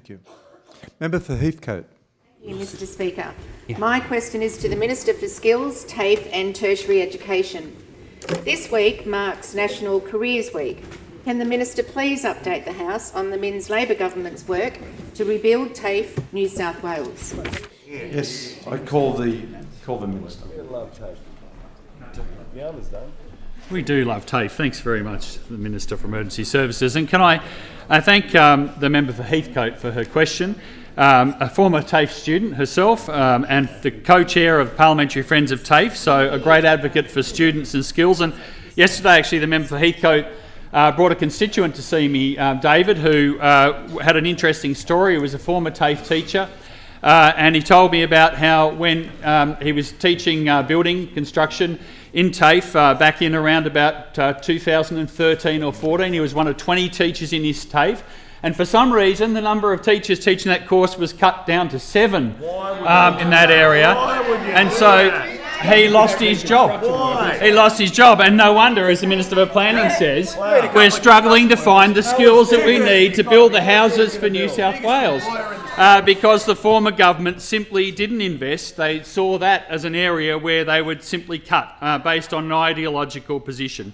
Thank you. Member for Heathcote. Thank you, Mr Speaker. My question is to the Minister for Skills, TAFE and Tertiary Education. This week marks National Careers Week. Can the Minister please update the House on the Minns Labor Government's work to rebuild TAFE New South Wales? Yes, I call the Minister. We do love TAFE. Thanks very much, the Minister for Emergency Services. And can I thank the member for Heathcote for her question. A former TAFE student herself and the co-chair of Parliamentary Friends of TAFE, so a great advocate for students and skills. And yesterday, actually, the member for Heathcote brought a constituent to see me, David, who had an interesting story. He was a former TAFE teacher. And he told me about how when he was teaching building construction in TAFE back in around about 2013 or 14, he was one of 20 teachers in his TAFE. And for some reason, the number of teachers teaching that course was cut down to 7 in that area. And so he lost his job. He lost his job, and no wonder, as the Minister for Planning says, we're struggling to find the skills that we need to build the houses for New South Wales. Because the former government simply didn't invest. They saw that as an area where they would simply cut based on an ideological position.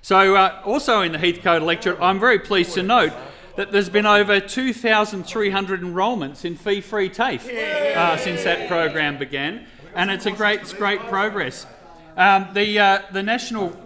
So also in the Heathcote electorate, I'm very pleased to note that there's been over 2,300 enrolments in fee-free TAFE since that program began, and it's great progress. The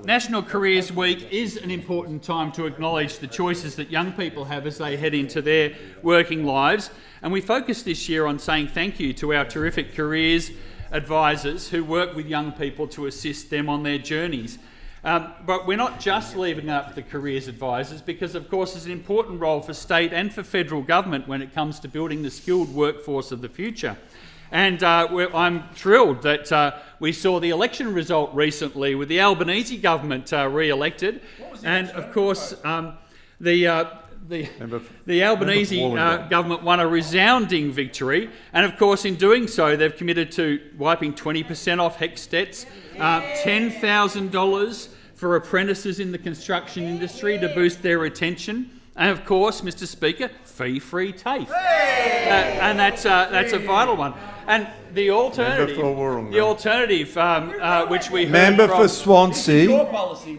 National Careers Week is an important time to acknowledge the choices that young people have as they head into their working lives, and we focus this year on saying thank you to our terrific careers advisors who work with young people to assist them on their journeys. But we're not just leaving it up to the careers advisors, because of course there's an important role for state and for federal government when it comes to building the skilled workforce of the future. And I'm thrilled that we saw the election result recently with the Albanese government re-elected, and of course the Albanese government won a resounding victory, and of course in doing so they've committed to wiping 20% off HECS debts, $10,000 for apprentices in the construction industry to boost their retention, and of course, Mr Speaker, fee-free TAFE. And that's a vital one. And the alternative, which we heard Member from... for Swansea,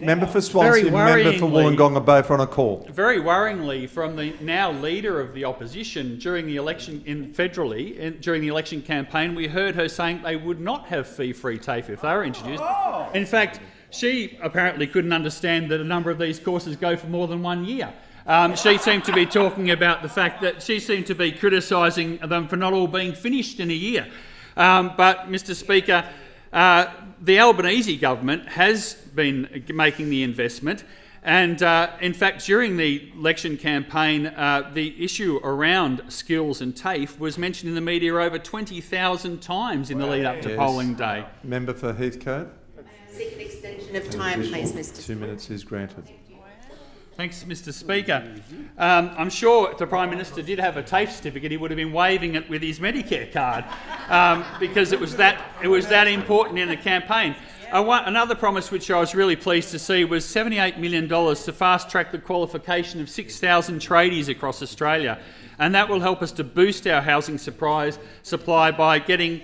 Member for Wollongong both on a call. Very worryingly, from the now leader of the opposition during the election during the election campaign, we heard her saying they would not have fee-free TAFE if they were introduced. In fact, she apparently couldn't understand that a number of these courses go for more than 1 year. She seemed to be talking about the fact that she seemed to be criticising them for not all being finished in a year. But, Mr Speaker, the Albanese government has been making the investment, and in fact during the election campaign the issue around skills and TAFE was mentioned in the media over 20,000 times in the lead up to polling day. Member for Heathcote. Seek an extension of time, please, Mr Speaker. 2 minutes is granted. Thanks, Mr Speaker. I'm sure if the Prime Minister did have a TAFE certificate, he would have been waving it with his Medicare card because it was that important in the campaign. Another promise which I was really pleased to see was $78 million to fast-track the qualification of 6,000 tradies across Australia, and that will help us to boost our housing supply by getting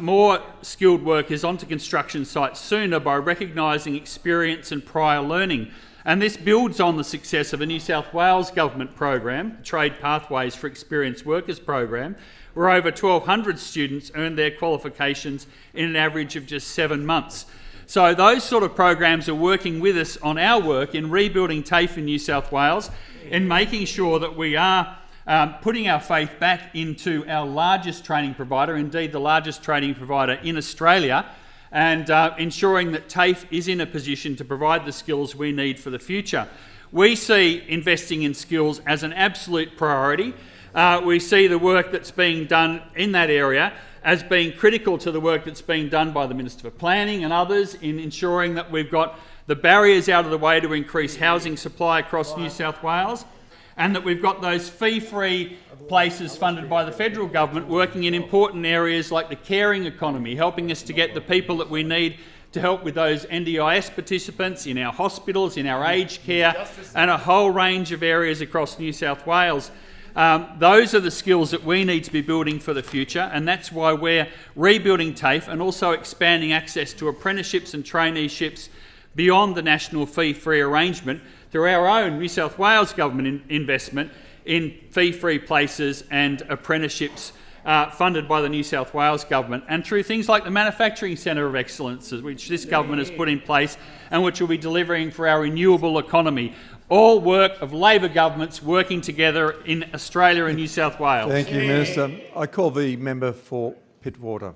more skilled workers onto construction sites sooner by recognising experience and prior learning. And this builds on the success of a New South Wales Government program, Trade Pathways for Experienced Workers program, where over 1,200 students earned their qualifications in an average of just 7 months. So those sort of programs are working with us on our work in rebuilding TAFE in New South Wales, in making sure that we are putting our faith back into our largest training provider, indeed the largest training provider in Australia, and ensuring that TAFE is in a position to provide the skills we need for the future. We see investing in skills as an absolute priority. We see the work that's being done in that area as being critical to the work that's being done by the Minister for Planning and others in ensuring that we've got the barriers out of the way to increase housing supply across New South Wales, and that we've got those fee-free places funded by the federal government working in important areas like the caring economy, helping us to get the people that we need to help with those NDIS participants in our hospitals, in our aged care, and a whole range of areas across New South Wales. Those are the skills that we need to be building for the future, and that's why we're rebuilding TAFE and also expanding access to apprenticeships and traineeships beyond the national fee-free arrangement through our own New South Wales government investment in fee-free places and apprenticeships funded by the New South Wales government, and through things like the Manufacturing Centre of Excellence, which this government has put in place and which will be delivering for our renewable economy. All work of Labor governments working together in Australia and New South Wales. Thank you, Minister. I call the member for Pittwater.